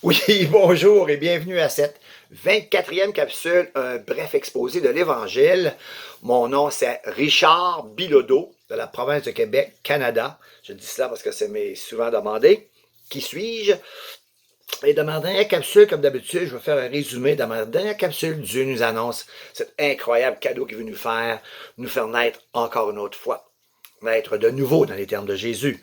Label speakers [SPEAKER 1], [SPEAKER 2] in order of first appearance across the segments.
[SPEAKER 1] Oui, bonjour et bienvenue à cette 24e capsule, un bref exposé de l'Évangile. Mon nom, c'est Richard Bilodeau, de la province de Québec, Canada. Je dis cela parce que c'est souvent demandé. Qui suis-je? Et dans ma dernière capsule, comme d'habitude, je vais faire un résumé. Dans ma dernière capsule, Dieu nous annonce cet incroyable cadeau qu'il veut nous faire naître encore une autre fois. Naître de nouveau dans les termes de Jésus.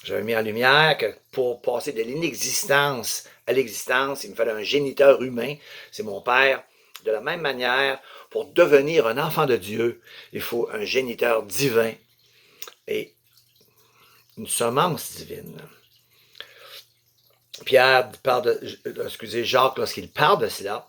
[SPEAKER 1] J'avais mis en lumière que pour passer de l'inexistence à l'existence, il me fallait un géniteur humain. C'est mon père. De la même manière, pour devenir un enfant de Dieu, il faut un géniteur divin et une semence divine. Pierre parle Jacques, lorsqu'il parle de cela,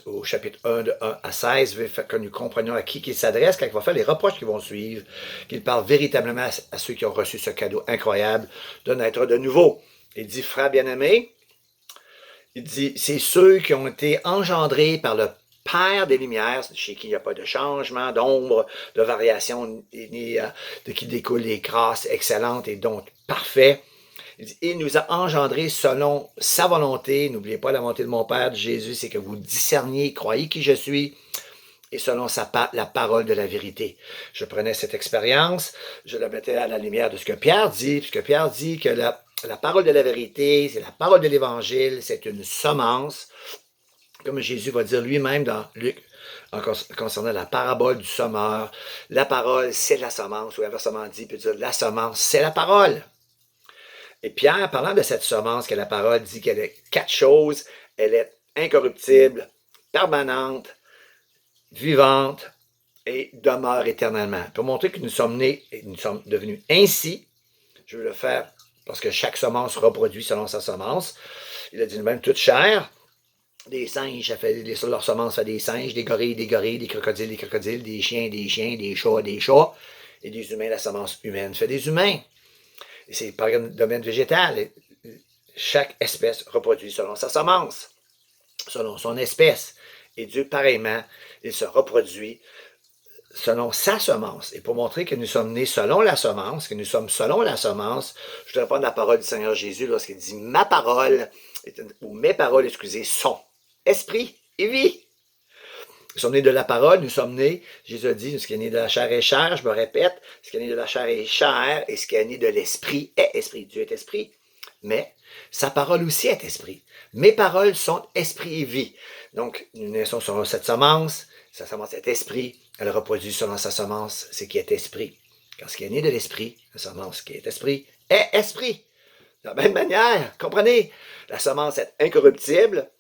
[SPEAKER 1] au chapitre 1, de 1 à 16, veut que nous comprenions à qui il s'adresse quand il va faire les reproches qui vont suivre, qu'il parle véritablement à ceux qui ont reçu ce cadeau incroyable de naître de nouveau. Il dit, frères bien-aimés, il dit, c'est ceux qui ont été engendrés par le Père des Lumières, chez qui il n'y a pas de changement, d'ombre, de variation, ni de qui découlent les grâces excellentes et dons parfaits. Il nous a engendrés selon sa volonté. N'oubliez pas la volonté de mon Père, de Jésus, c'est que vous discerniez, croyez qui je suis, et selon la parole de la vérité. Je prenais cette expérience, je la mettais à la lumière de ce que Pierre dit, puisque Pierre dit que la parole de la vérité, c'est la parole de l'Évangile, c'est une semence, comme Jésus va dire lui-même dans Luc, concernant la parabole du semeur. La parole, c'est la semence, ou inversement dit, il peut dire la semence, c'est la parole. Et Pierre, parlant de cette semence que la parole dit qu'elle est 4 choses, elle est incorruptible, permanente, vivante et demeure éternellement. Pour montrer que nous sommes nés et nous sommes devenus ainsi, je veux le faire parce que chaque semence reproduit selon sa semence. Il a dit même toute chair. Des singes, leur semence fait des singes, des gorilles, des crocodiles, des chiens, des chats, et des humains, la semence humaine fait des humains. Et c'est par le domaine végétal. Chaque espèce reproduit selon sa semence, selon son espèce. Et Dieu, pareillement, il se reproduit selon sa semence. Et pour montrer que nous sommes nés selon la semence, que nous sommes selon la semence, je te réponds à la parole du Seigneur Jésus lorsqu'il dit « ma parole », ou « mes paroles, excusez, sont esprit et vie ». Nous sommes nés de la parole, nous sommes nés, Jésus a dit, ce qui est né de la chair est chair, je me répète, ce qui est né de la chair est chair, et ce qui est né de l'esprit est esprit. Dieu est esprit, mais sa parole aussi est esprit. Mes paroles sont esprit et vie. Donc, nous naissons selon cette semence, sa semence est esprit, elle reproduit selon sa semence ce qui est esprit. Quand ce qui est né de l'esprit, la semence qui est esprit, est esprit. De la même manière, comprenez, la semence est incorruptible,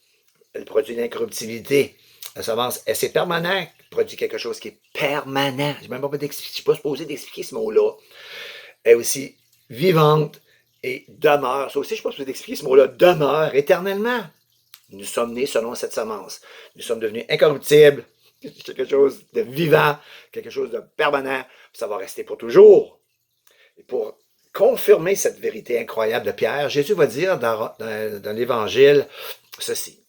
[SPEAKER 1] elle produit l'incorruptibilité. La semence, c'est permanent, produit quelque chose qui est permanent. Je ne suis pas supposé d'expliquer ce mot-là. Elle est aussi vivante et demeure. Ça aussi, je ne suis pas supposé d'expliquer ce mot-là. Demeure éternellement. Nous sommes nés selon cette semence. Nous sommes devenus incorruptibles, quelque chose de vivant, quelque chose de permanent. Ça va rester pour toujours. Et pour confirmer cette vérité incroyable de Pierre, Jésus va dire dans l'Évangile ceci.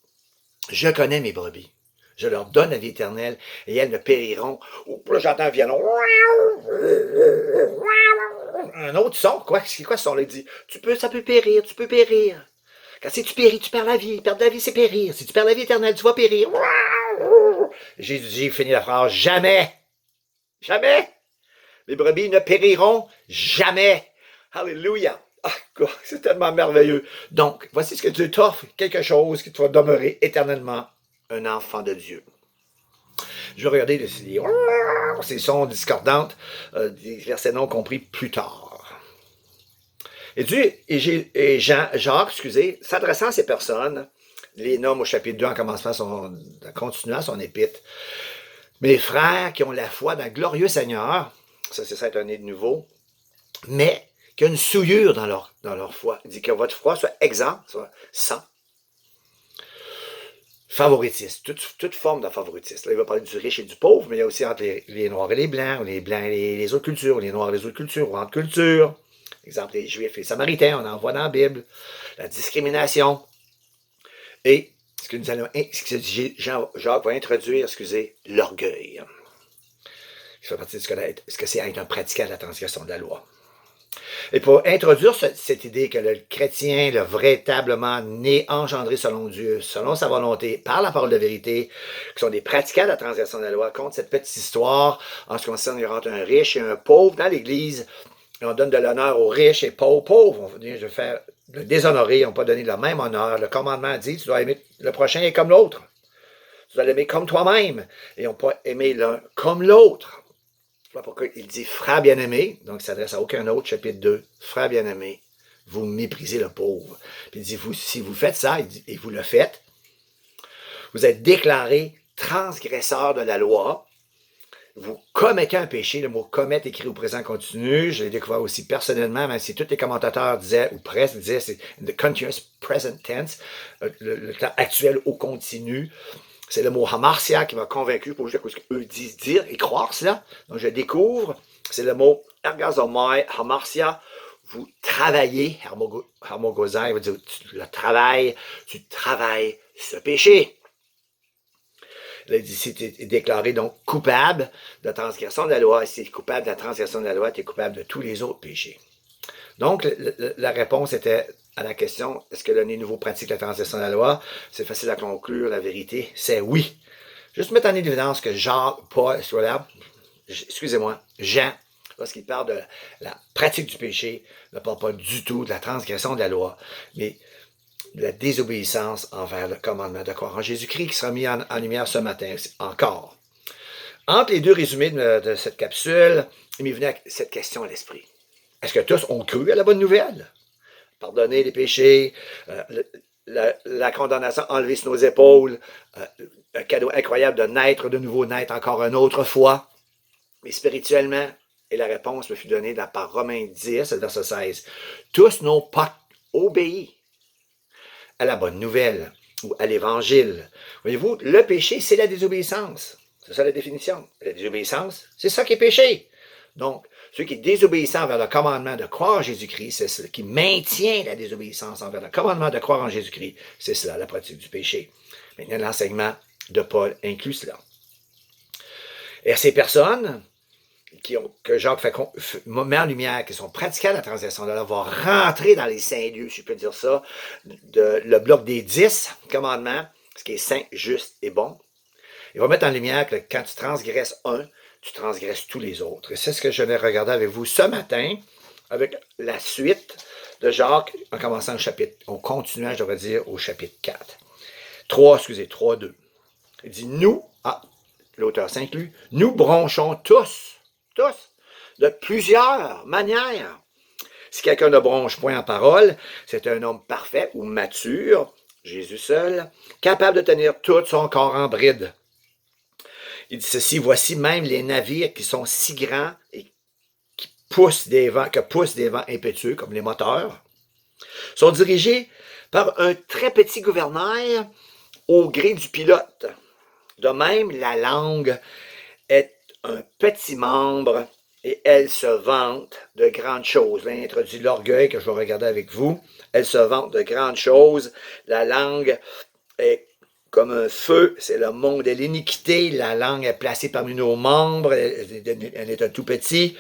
[SPEAKER 1] Je connais mes brebis. Je leur donne la vie éternelle et elles ne périront. Là, j'entends un violon. Un autre son. C'est quoi ce son-là? Il dit, ça peut périr, tu peux périr. Quand si tu péris, tu perds la vie. Perdre la vie, c'est périr. Si tu perds la vie éternelle, tu vas périr. Jésus dit, finit la phrase, jamais. Jamais. Les brebis ne périront jamais. Alléluia. Ah, c'est tellement merveilleux. Donc, voici ce que Dieu t'offre, quelque chose qui te va demeurer éternellement un enfant de Dieu. Je vais regarder ces sons discordantes, des versets non compris plus tard. Et Dieu et Jacques, s'adressant à ces personnes, les nomme au chapitre 2 en continuant son épître. Mes frères qui ont la foi d'un glorieux Seigneur, ça c'est cette année de nouveau, mais qui a une souillure dans leur foi. Il dit que votre foi soit exempt, soit sans favoritisme, toute forme de favoritisme. Là, il va parler du riche et du pauvre, mais il y a aussi entre les Noirs et les Blancs, ou les Blancs et les autres cultures, ou les Noirs et les autres cultures, ou entre cultures. Exemple, les Juifs et les Samaritains, on en voit dans la Bible. La discrimination. Et ce que Jacques va introduire, l'orgueil. Il fait partie de ce que c'est être un pratiquant de la transgression de la loi. Et pour introduire cette idée que le chrétien, le véritablement né, engendré selon Dieu, selon sa volonté, par la parole de vérité, qui sont des pratiquants de la transgression de la loi, compte cette petite histoire en ce qui concerne, il rentre un riche et un pauvre dans l'Église. Et on donne de l'honneur aux riches et pas aux pauvres. On vient de faire le déshonorer, on n'a pas donné le même honneur. Le commandement dit, tu dois aimer le prochain et comme l'autre. Tu dois l'aimer comme toi-même. Et on ne peut pas aimer l'un comme l'autre. Voilà pourquoi il dit frère bien-aimé, donc il ne s'adresse à aucun autre, chapitre 2, frère bien-aimé, vous méprisez le pauvre. Puis il dit, si vous faites ça, et vous le faites, vous êtes déclaré transgresseur de la loi, vous commettez un péché, le mot commettre écrit au présent continu, je l'ai découvert aussi personnellement, même si tous les commentateurs disaient, ou presque disaient, c'est the continuous present tense, le temps actuel au continu. C'est le mot hamartia qui m'a convaincu pour dire ce qu'eux disent dire et croire cela. Donc je découvre, c'est le mot ergazomai, hamartia. Vous travaillez, hermogozai veut dire tu travailles ce péché. Là, ici, tu es déclaré donc coupable de la transgression de la loi. Si tu es coupable de la transgression de la loi, tu es coupable de tous les autres péchés. Donc, la réponse était à la question, est-ce que le né nouveau pratique la transgression de la loi? C'est facile à conclure, la vérité, c'est oui. Juste mettre en évidence que Jean, Jean, lorsqu'il parle de la pratique du péché, ne parle pas du tout de la transgression de la loi, mais de la désobéissance envers le commandement de croire en Jésus-Christ qui sera mis en lumière ce matin encore. Entre les deux résumés de cette capsule, il m'est venu cette question à l'esprit. Est-ce que tous ont cru à la bonne nouvelle? Pardonner les péchés, la condamnation enlevée sur nos épaules, un cadeau incroyable de naître de nouveau, naître encore une autre fois. Mais spirituellement, et la réponse me fut donnée par Romains 10, verset 16. Tous n'ont pas obéi à la bonne nouvelle ou à l'évangile. Voyez-vous, le péché, c'est la désobéissance. C'est ça la définition. La désobéissance, c'est ça qui est péché. Donc, ceux qui désobéissent envers le commandement de croire en Jésus-Christ, c'est ce qui maintient la désobéissance envers le commandement de croire en Jésus-Christ. C'est cela, la pratique du péché. Maintenant, l'enseignement de Paul inclut cela. Et à ces personnes que Jacques met en lumière, qui sont pratiquants de la transgression de la loi, vont rentrer dans les saints lieux, si je peux dire ça, le bloc des 10 commandements, ce qui est saint, juste et bon. Il va mettre en lumière que quand tu transgresses un, tu transgresses tous les autres. Et c'est ce que je vais regarder avec vous ce matin, avec la suite de Jacques, en commençant le chapitre, on continuant, je devrais dire, au chapitre 4. 3:2. Il dit, nous, l'auteur s'inclut, nous bronchons tous, de plusieurs manières. Si quelqu'un ne bronche point en parole, c'est un homme parfait ou mature, Jésus seul, capable de tenir tout son corps en bride. Il dit ceci, voici même les navires qui sont si grands et qui poussent des vents impétueux, comme les moteurs, sont dirigés par un très petit gouvernail au gré du pilote. De même, la langue est un petit membre et elle se vante de grandes choses. Là, il introduit l'orgueil que je vais regarder avec vous. Elle se vante de grandes choses. La langue est comme un feu, c'est le monde de l'iniquité. La langue est placée parmi nos membres, elle est un tout petit,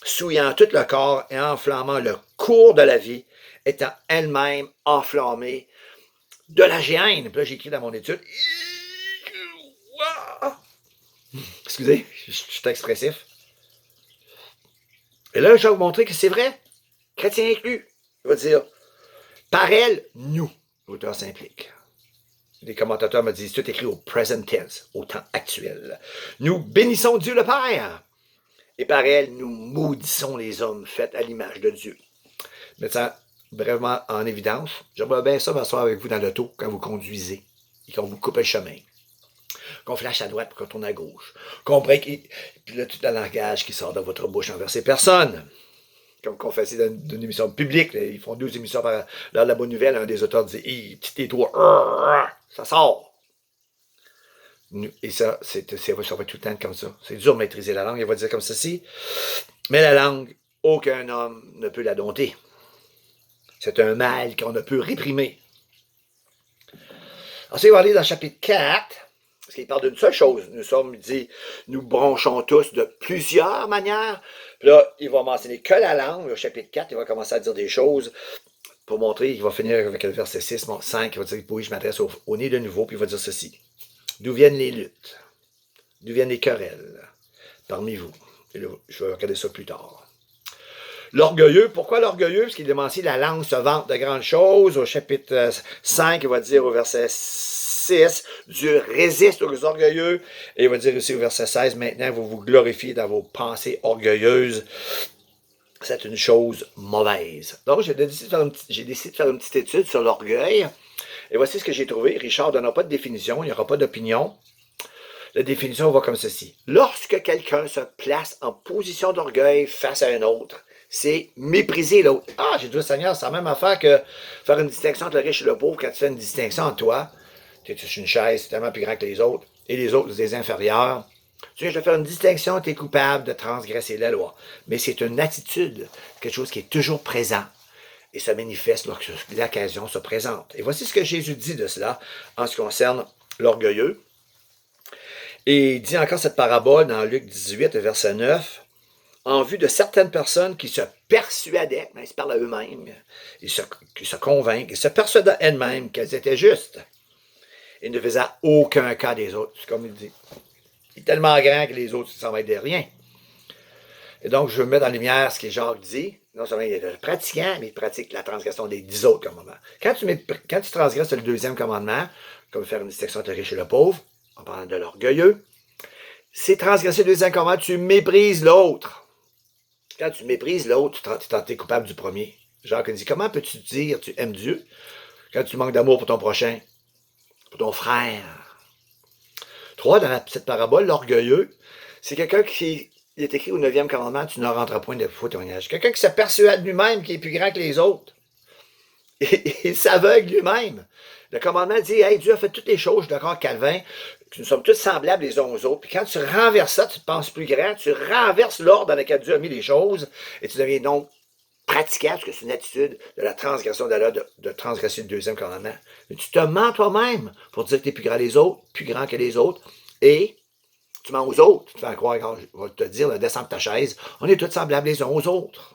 [SPEAKER 1] souillant tout le corps et enflammant le cours de la vie, étant elle-même enflammée de la géhenne. Puis là, j'écris dans mon étude. Excusez, je suis expressif. Et là, je vais vous montrer que c'est vrai. Chrétien inclus. Il va dire, par elle, nous, l'auteur s'implique. Les commentateurs me disent, tout écrit au present tense, au temps actuel. Nous bénissons Dieu le Père. Et par elle, nous maudissons les hommes faits à l'image de Dieu. Mettez ça brièvement en évidence. J'aimerais bien ça m'asseoir avec vous dans l'auto quand vous conduisez et quand vous coupez le chemin. Qu'on flash à droite pour qu'on tourne à gauche. Qu'on break, puis là, tout le langage qui sort de votre bouche envers ces personnes. Comme qu'on fait dans une émission publique, là, ils font 12 émissions par l'heure de la bonne nouvelle, un des auteurs dit « Hey, petit étoile, ça sort! » Et ça, ça va tout le temps comme ça. C'est dur de maîtriser la langue, il va dire comme ceci. Mais la langue, aucun homme ne peut la dompter. C'est un mal qu'on ne peut réprimer. Ensuite, on va aller dans le chapitre 4. parce qu'il parle d'une seule chose. Nous sommes, il dit, nous bronchons tous de plusieurs manières. Puis là, il va mentionner que la langue, au chapitre 4, il va commencer à dire des choses pour montrer, il va finir avec le verset 6, 5, il va dire, oui, je m'adresse au nez de nouveau, puis il va dire ceci. D'où viennent les luttes? D'où viennent les querelles parmi vous? Et là, je vais regarder ça plus tard. L'orgueilleux, pourquoi l'orgueilleux? Parce qu'il demande ici, la langue se vante de grandes choses. Au chapitre 5, il va dire au verset 6, Dieu résiste aux orgueilleux. Et il va dire aussi au verset 16, maintenant vous vous glorifiez dans vos pensées orgueilleuses. C'est une chose mauvaise. Donc, j'ai décidé de faire une petite étude sur l'orgueil. Et voici ce que j'ai trouvé. Richard ne donnera pas de définition, il n'y aura pas d'opinion. La définition va comme ceci. Lorsque quelqu'un se place en position d'orgueil face à un autre, c'est mépriser l'autre. Ah, j'ai dit, Seigneur, c'est la même affaire que faire une distinction entre le riche et le pauvre. Quand tu fais une distinction entre toi, tu es sur une chaise, c'est tellement plus grand que les autres, et les autres, des inférieurs. Tu viens de faire une distinction, tu es coupable de transgresser la loi. Mais c'est une attitude, quelque chose qui est toujours présent. Et ça manifeste lorsque l'occasion se présente. Et voici ce que Jésus dit de cela en ce qui concerne l'orgueilleux. Et il dit encore cette parabole dans Luc 18, verset 9. En vue de certaines personnes qui se persuadaient, mais ils se parlent à eux-mêmes, qui se convainquent, ils se persuadaient elles-mêmes qu'elles étaient justes. Ils ne faisaient aucun cas des autres. C'est comme il dit. Il est tellement grand que les autres ne s'en mettent de rien. Et donc, je veux mettre en lumière ce que Jacques dit. Non seulement il est le pratiquant, mais il pratique la transgression des 10 autres commandements. Quand tu transgresses le deuxième commandement, comme faire une distinction entre le riche et le pauvre, en parlant de l'orgueilleux, c'est transgresser le deuxième commandement, tu méprises l'autre. Quand tu méprises l'autre, tu es coupable du premier. Jacques dit, comment peux-tu dire tu aimes Dieu quand tu manques d'amour pour ton prochain, pour ton frère? 3, dans cette parabole, l'orgueilleux, c'est quelqu'un qui, il est écrit au 9e commandement, tu ne rentreras point de faux témoignage. Quelqu'un qui se persuade lui-même qu'il est plus grand que les autres. Il s'aveugle lui-même. Le commandement dit, hey, Dieu a fait toutes les choses, je suis d'accord, Calvin, que nous sommes tous semblables les uns aux autres. Puis quand tu renverses ça, tu te penses plus grand, tu renverses l'ordre dans lequel Dieu a mis les choses, et tu deviens donc pratiquant, parce que c'est une attitude de la transgression de la loi, de transgresser le deuxième commandement. Mais tu te mens toi-même pour dire que tu es plus grand que les autres, et tu mens aux autres. Tu te fais croire, quand je vais te dire, là, descends de ta chaise, on est tous semblables les uns aux autres.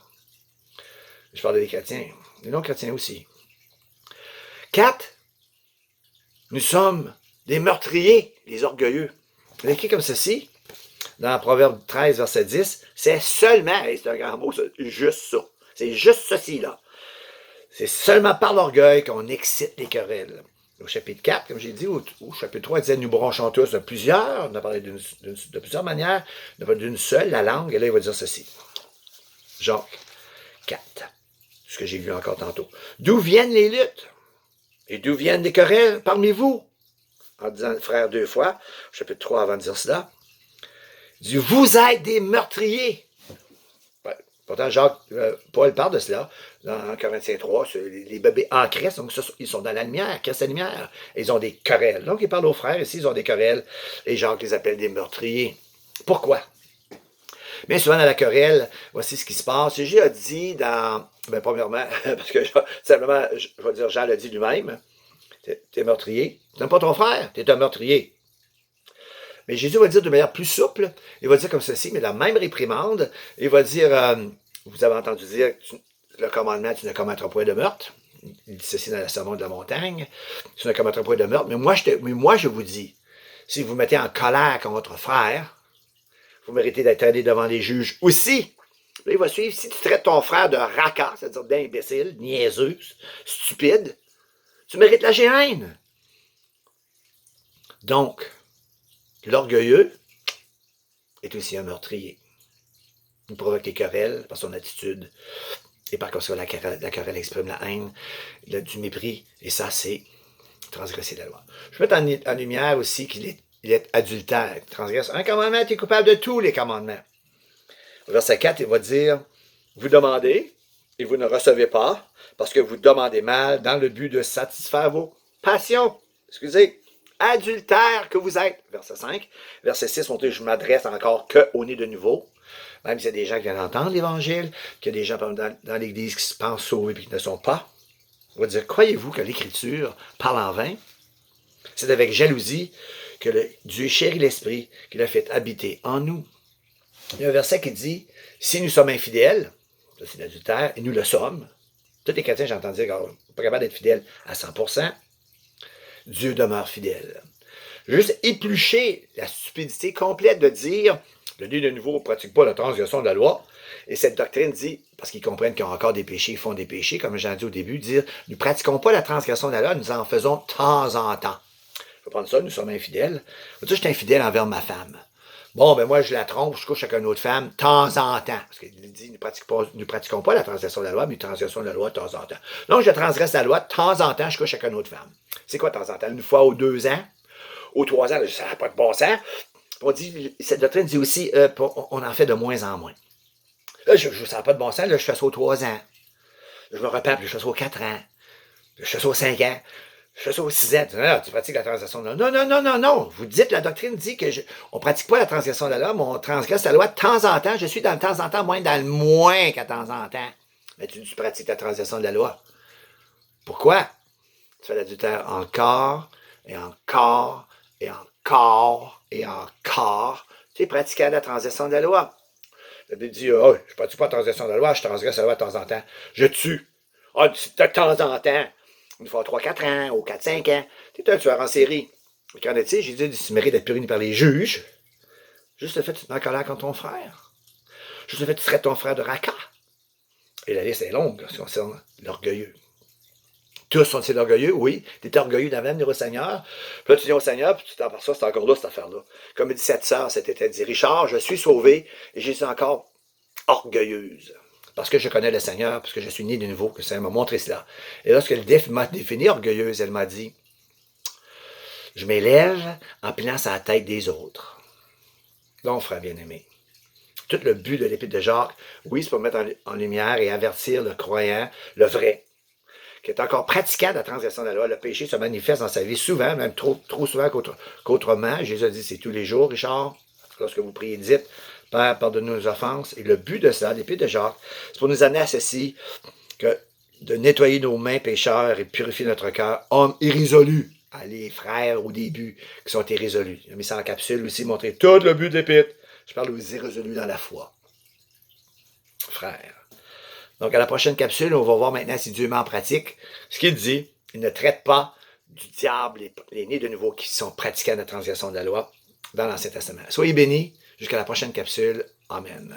[SPEAKER 1] Je parle des chrétiens, les non-chrétiens aussi. 4, nous sommes des meurtriers, les orgueilleux. Il est écrit comme ceci, dans Proverbe 13, verset 10, c'est seulement, et c'est un grand mot, c'est juste ça. C'est juste ceci, là. C'est seulement par l'orgueil qu'on excite les querelles. Au chapitre 4, comme j'ai dit, au chapitre 3, il disait, nous bronchons tous de plusieurs, on a parlé de plusieurs manières, on a parlé d'une seule, la langue, et là, il va dire ceci. Jacques 4, ce que j'ai vu encore tantôt. D'où viennent les luttes? Et d'où viennent les querelles parmi vous? En disant frère 2 fois, chapitre 3 avant de dire cela. Il dit, vous êtes des meurtriers. Ouais, pourtant, Paul parle de cela dans Corinthiens 3, les bébés en Christ, donc ils sont dans la lumière, Christ est la lumière, et ils ont des querelles. Donc, il parle aux frères ici, ils ont des querelles, et Jacques les appelle des meurtriers. Pourquoi? Bien souvent, dans la querelle, voici ce qui se passe. Jésus a dit dans, premièrement, parce que simplement, je vais dire, Jean l'a dit lui-même, t'es meurtrier. Tu n'aimes pas ton frère, t'es un meurtrier. Mais Jésus va dire de manière plus souple, il va dire comme ceci, mais la même réprimande, il va dire, vous avez entendu dire, le commandement, tu ne commettras point de meurtre. Il dit ceci dans le sermon de la montagne, tu ne commettras point de meurtre. Mais moi, je vous dis, si vous mettez en colère contre votre frère, vous méritez d'être traîné devant les juges aussi. Là, il va suivre, si tu traites ton frère de raca, c'est-à-dire d'imbécile, niaiseux, stupide, tu mérites la géhenne. Donc, l'orgueilleux est aussi un meurtrier. Il provoque les querelles par son attitude et par contre la querelle exprime la haine, du mépris, et ça, c'est transgresser la loi. Je vais mettre en lumière aussi qu'il est adultère. Il transgresse un commandement, tu es coupable de tous les commandements. Au verset 4, il va dire, vous demandez et vous ne recevez pas parce que vous demandez mal dans le but de satisfaire vos passions. Excusez, adultère que vous êtes. Verset 5. Verset 6, je m'adresse encore qu'au nez de nouveau. Même s'il y a des gens qui viennent entendre l'Évangile, qu'il y a des gens dans l'Église qui se pensent sauvés et qui ne sont pas. On va dire, croyez-vous que l'Écriture parle en vain? C'est avec jalousie que Dieu chérit l'Esprit, qu'il a fait habiter en nous. Il y a un verset qui dit, si nous sommes infidèles, ça c'est l'adultère, et nous le sommes, tous les chrétiens, j'entends dire qu'on n'est pas capable d'être fidèle à 100%, Dieu demeure fidèle. Juste éplucher la stupidité complète de dire, le né de nouveau ne pratique pas la transgression de la loi, et cette doctrine dit, parce qu'ils comprennent qu'ils ont encore des péchés, ils font des péchés, comme j'ai dit au début, dire, nous ne pratiquons pas la transgression de la loi, nous en faisons de temps en temps. Je vais prendre ça, nous sommes infidèles. Je vais dire, je suis infidèle envers ma femme. Bon, ben moi, je la trompe, je couche avec une autre femme, de temps en temps. Parce qu'il dit, nous ne pratiquons pas la transgression de la loi, mais la transgression de la loi de temps en temps. Donc, je transgresse la loi, de temps en temps, je couche avec une autre femme. C'est quoi de temps en temps? Une fois aux 2 ans, aux 3 ans, ça n'a pas de bon sens. On dit, cette doctrine dit aussi, on en fait de moins en moins. Là, ça n'a pas de bon sens, là, je fais ça aux 3 ans. Je me repère, je fais ça aux 4 ans. Je fais ça aux 5 ans. Je fais ça aux 6 ans. Non, tu pratiques la transgression de la loi. Non. Vous dites, la doctrine dit que on ne pratique pas la transgression de la loi, mais on transgresse la loi de temps en temps. Je suis dans le temps en temps, moins dans le moins qu'à temps en temps. Mais tu pratiques la transgression de la loi. Pourquoi? Tu fais l'adultère encore, et encore, et encore, et encore. Tu es pratiquant la transgression de la loi. La Bible dit, oh, je ne pratique pas la transgression de la loi, je transgresse la loi de temps en temps. Je tue. Ah, de temps en temps. Une fois 3-4 ans, ou 4-5 ans. Tu es un tueur en série. Qu'en est-il? Jésus dit, tu mérites d'être puni par les juges. Juste le fait que tu te mets en colère contre ton frère. Juste le fait que tu traites ton frère de raca. Et la liste est longue, en ce qui concerne l'orgueilleux. Tous sont-ils orgueilleux? Oui. Tu es orgueilleux d'avant de venir au Seigneur. Puis là, tu viens au Seigneur, puis tu t'en par ça, c'est encore là, cette affaire-là. Comme dit cette sœur cet été, elle dit, Richard, je suis sauvé, et je suis encore orgueilleuse. Parce que je connais le Seigneur, parce que je suis né de nouveau, que le Seigneur m'a montré cela. Et lorsqu'elle m'a défini orgueilleuse, elle m'a dit, je m'élève en pliant sa tête des autres. Donc, frère bien-aimé, tout le but de l'Épître de Jacques, oui, c'est pour mettre en lumière et avertir le croyant, le vrai, qui est encore pratiquant de la transgression de la loi. Le péché se manifeste dans sa vie souvent, même trop souvent qu'autrement. Jésus a dit, c'est tous les jours, Richard. Lorsque vous priez, dites, Père, pardonne-nous nos offenses. Et le but de cela, l'Épître de Jacques, c'est pour nous amener à ceci, que de nettoyer nos mains pécheurs et purifier notre cœur, homme irrésolu. Les frères au début qui sont irrésolus. Il a mis ça en capsule aussi, montrer tout le but de l'Épître. Je parle aux irrésolus dans la foi. Frères. Donc, à la prochaine capsule, on va voir maintenant si Dieu met en pratique ce qu'il dit. Il ne traite pas du diable, les nés de nouveau qui sont pratiquants de la transgression de la loi dans l'Ancien Testament. Soyez bénis. Jusqu'à la prochaine capsule. Amen.